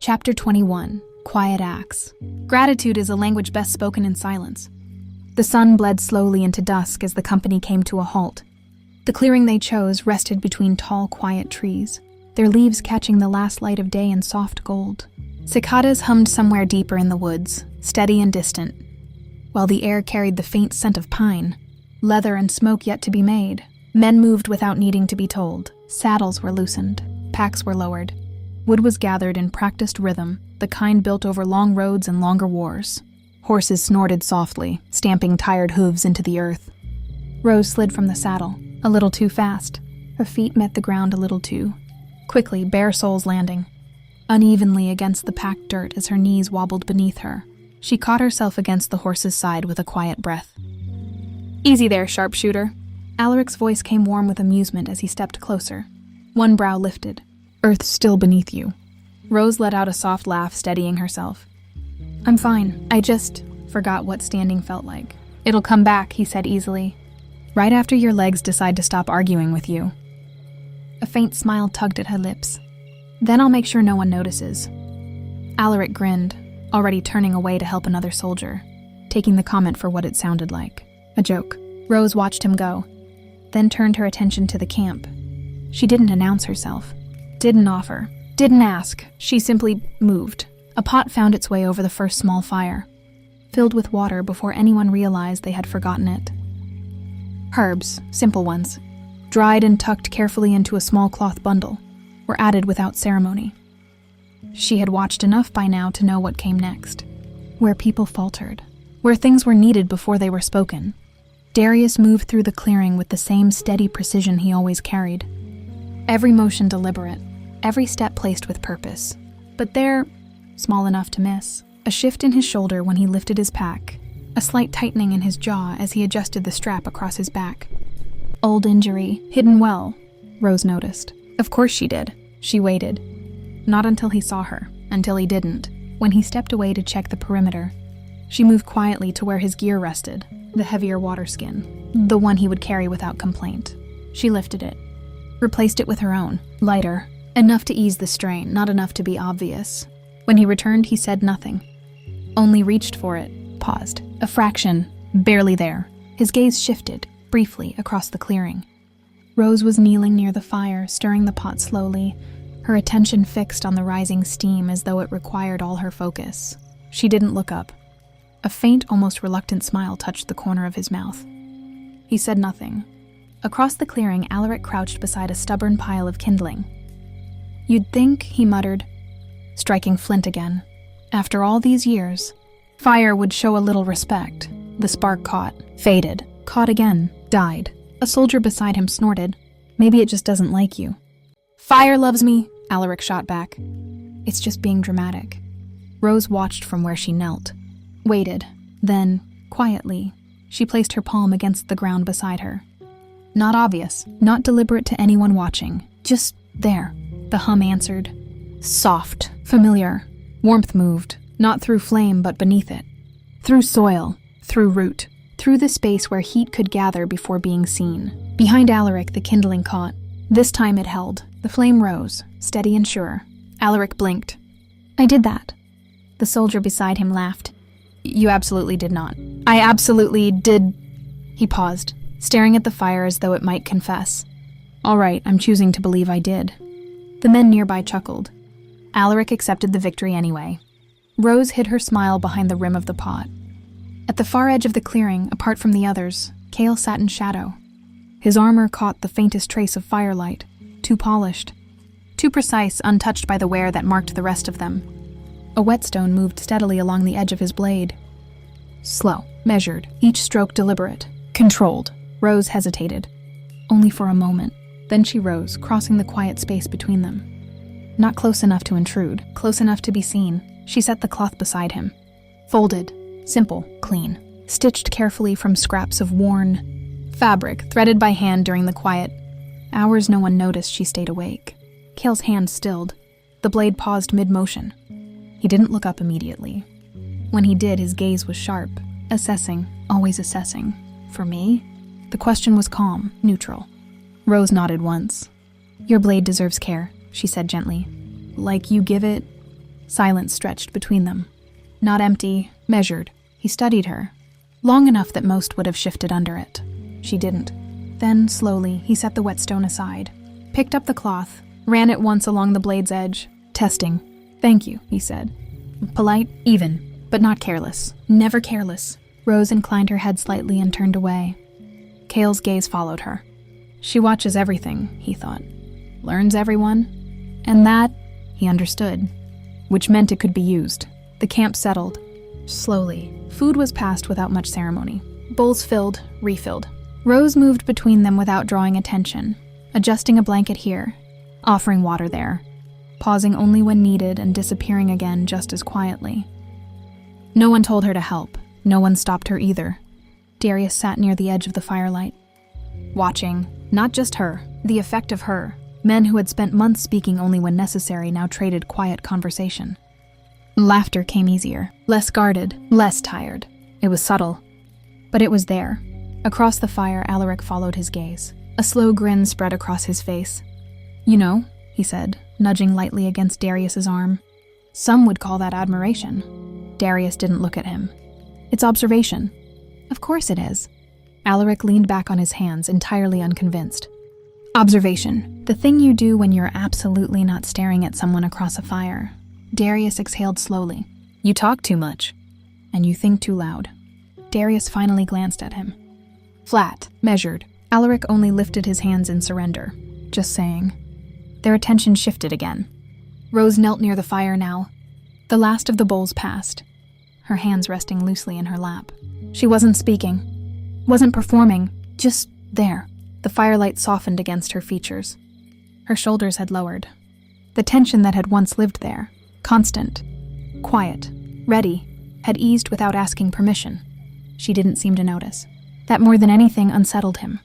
Chapter 21. Quiet Acts. Gratitude is a language best spoken in silence. The sun bled slowly into dusk as the company came to a halt. The clearing they chose rested between tall, quiet trees, their leaves catching the last light of day in soft gold. Cicadas hummed somewhere deeper in the woods, steady and distant, while the air carried the faint scent of pine, leather and smoke yet to be made. Men moved without needing to be told. Saddles were loosened, packs were lowered. Wood was gathered in practiced rhythm, the kind built over long roads and longer wars. Horses snorted softly, stamping tired hooves into the earth. Rose slid from the saddle, a little too fast. Her feet met the ground a little too quickly, bare soles landing unevenly against the packed dirt as her knees wobbled beneath her. She caught herself against the horse's side with a quiet breath. "Easy there, sharpshooter." Alaric's voice came warm with amusement as he stepped closer. One brow lifted. "Earth's still beneath you." Rose let out a soft laugh, steadying herself. "I'm fine. I just forgot what standing felt like." "It'll come back," he said easily. "Right after your legs decide to stop arguing with you." A faint smile tugged at her lips. "Then I'll make sure no one notices." Alaric grinned, already turning away to help another soldier, taking the comment for what it sounded like. A joke. Rose watched him go, then turned her attention to the camp. She didn't announce herself. Didn't offer. Didn't ask. She simply moved. A pot found its way over the first small fire, filled with water before anyone realized they had forgotten it. Herbs, simple ones, dried and tucked carefully into a small cloth bundle, were added without ceremony. She had watched enough by now to know what came next. Where people faltered, where things were needed before they were spoken, Darius moved through the clearing with the same steady precision he always carried. Every motion deliberate, every step placed with purpose. But there, small enough to miss, a shift in his shoulder when he lifted his pack, a slight tightening in his jaw as he adjusted the strap across his back. Old injury, hidden well, Rose noticed. Of course she did. She waited. Not until he saw her, until he didn't. When he stepped away to check the perimeter, she moved quietly to where his gear rested, the heavier water skin, the one he would carry without complaint. She lifted it, replaced it with her own, lighter, enough to ease the strain, not enough to be obvious. When he returned, he said nothing, only reached for it, paused. A fraction, barely there. His gaze shifted, briefly, across the clearing. Rose was kneeling near the fire, stirring the pot slowly, her attention fixed on the rising steam as though it required all her focus. She didn't look up. A faint, almost reluctant smile touched the corner of his mouth. He said nothing. Across the clearing, Alaric crouched beside a stubborn pile of kindling. "You'd think," he muttered, striking flint again. "After all these years, fire would show a little respect." The spark caught, faded, caught again, died. A soldier beside him snorted. "Maybe it just doesn't like you." "Fire loves me," Alaric shot back. "It's just being dramatic." Rose watched from where she knelt, waited, then, quietly, she placed her palm against the ground beside her. Not obvious, not deliberate to anyone watching, just there. The hum answered. Soft, familiar. Warmth moved, not through flame but beneath it. Through soil, through root, through the space where heat could gather before being seen. Behind Alaric, the kindling caught. This time it held. The flame rose, steady and sure. Alaric blinked. "I did that." The soldier beside him laughed. "You absolutely did not." "I absolutely did." He paused, staring at the fire as though it might confess. "All right, I'm choosing to believe I did." The men nearby chuckled. Alaric accepted the victory anyway. Rose hid her smile behind the rim of the pot. At the far edge of the clearing, apart from the others, Cale sat in shadow. His armor caught the faintest trace of firelight, too polished, too precise, untouched by the wear that marked the rest of them. A whetstone moved steadily along the edge of his blade. Slow, measured, each stroke deliberate, controlled. Rose hesitated, only for a moment. Then she rose, crossing the quiet space between them. Not close enough to intrude, close enough to be seen. She set the cloth beside him. Folded, simple, clean, stitched carefully from scraps of worn fabric, threaded by hand during the quiet hours no one noticed she stayed awake. Cale's hand stilled. The blade paused mid-motion. He didn't look up immediately. When he did, his gaze was sharp, assessing, always assessing. For me? The question was calm, neutral. Rose nodded once. "Your blade deserves care," she said gently. "Like you give it Silence stretched between them. Not empty, measured. He studied her, long enough that most would have shifted under it. She didn't. Then, slowly, he set the whetstone aside, picked up the cloth, ran it once along the blade's edge. Testing. "Thank you," he said. Polite, even, but not careless. Never careless. Rose inclined her head slightly and turned away. Cale's gaze followed her. She watches everything, he thought. Learns everyone. And that, he understood. Which meant it could be used. The camp settled. Slowly. Food was passed without much ceremony. Bowls filled, refilled. Rose moved between them without drawing attention, adjusting a blanket here, offering water there, pausing only when needed and disappearing again just as quietly. No one told her to help. No one stopped her either. Darius sat near the edge of the firelight, watching, not just her, the effect of her. Men who had spent months speaking only when necessary now traded quiet conversation. Laughter came easier, less guarded, less tired. It was subtle, but it was there. Across the fire, Alaric followed his gaze. A slow grin spread across his face. "You know," he said, nudging lightly against Darius's arm. "Some would call that admiration." Darius didn't look at him. "It's observation." "Of course it is." Alaric leaned back on his hands, entirely unconvinced. "Observation. The thing you do when you're absolutely not staring at someone across a fire." Darius exhaled slowly. "You talk too much. And you think too loud." Darius finally glanced at him. Flat, measured. Alaric only lifted his hands in surrender, just saying. Their attention shifted again. Rose knelt near the fire now. The last of the bowls passed, her hands resting loosely in her lap. She wasn't speaking, wasn't performing, just there. The firelight softened against her features. Her shoulders had lowered. The tension that had once lived there, constant, quiet, ready, had eased without asking permission. She didn't seem to notice. That more than anything unsettled him.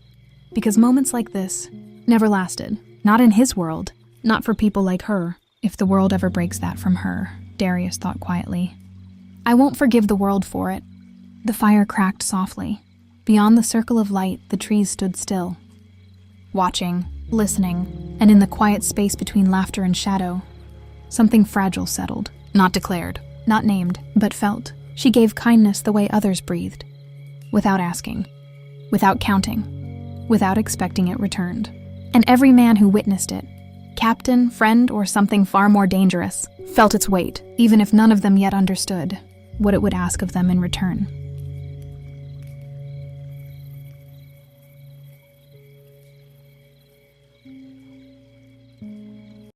Because moments like this never lasted. Not in his world. Not for people like her. If the world ever breaks that from her, Darius thought quietly. "I won't forgive the world for it." The fire cracked softly. Beyond the circle of light, the trees stood still. Watching, listening, and in the quiet space between laughter and shadow, something fragile settled. Not declared, not named, but felt. She gave kindness the way others breathed. Without asking. Without counting. Without expecting it returned. And every man who witnessed it, captain, friend, or something far more dangerous, felt its weight, even if none of them yet understood what it would ask of them in return.